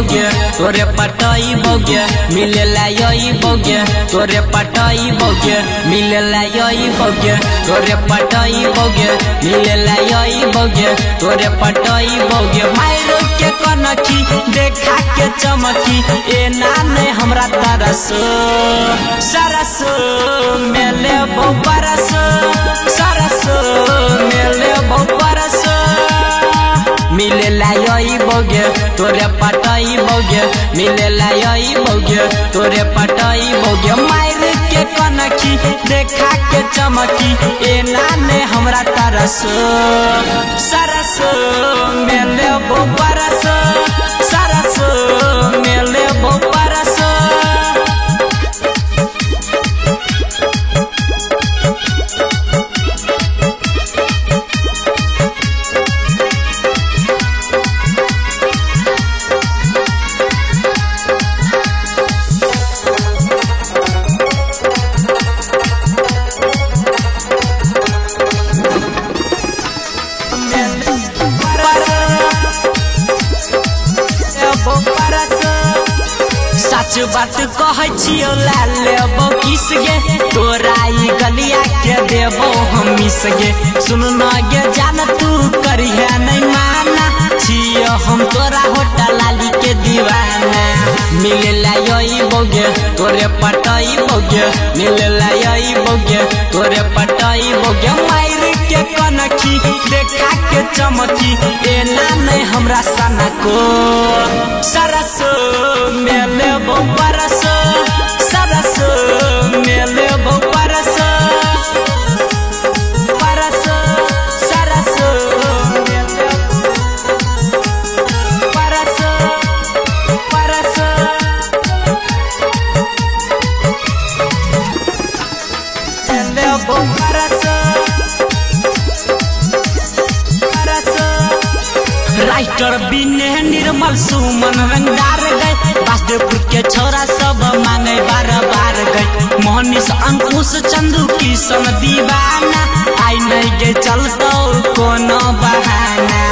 बोगे तोरे पटाई बोगे मिले लाई बोगे तोरे पटाई बोगे मिले लाई बोगे तोरे पटाई बोगे मिले लाई बोगे तोरे पटाई बोगे मायरो के कनखी देखा के चमकी ए नाने हमरा तरस सरस मेले बो परस सरस मेले बो परस मिले लाई बोगे तोरे पटाई बोगे मिले लाई बोगे तोरे पटाई बोगे मायर के कनखी देखा के चमकी ए नाने हमरा तरस सरस मेले बो परस सरस मेले बो परस सच बात कहे छियो ला लेबो किस गे तोरा ई गलिया के देबो हम मिस गे सुन न गे जान तू करिया नहीं माना छियो हम तोरा होटल लाली के दीवाना मिले लाई बोगे तोरे पटाई बोगे मिले लाई बोगे तोरे पटाई बोगे मायर के कनखी देखा के चमकी ए नाने हमरा सना को सरस मेले बो परस सरस मेले बो परस परस सरस मेले परस परस मेले बो परस राइटर बिने निर्मल सुमन रंगदार गए वासुदेवपुर के छोरा सब मांगे बार बार गए मोहनीश अंकुश चंदू किशन दीवाना आई नहीं गे चलतो कोनो बहाना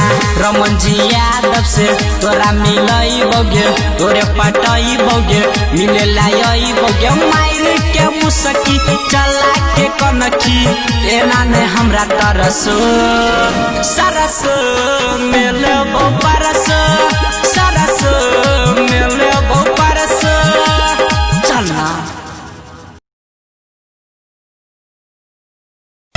रमन जी यादव से तोरा मिलई बोगे तोरे पटाई बोगे मिले लाई बोगे मायर के मुसकी चला के कनखी ए नाने हमरा तरस सरस मेले बो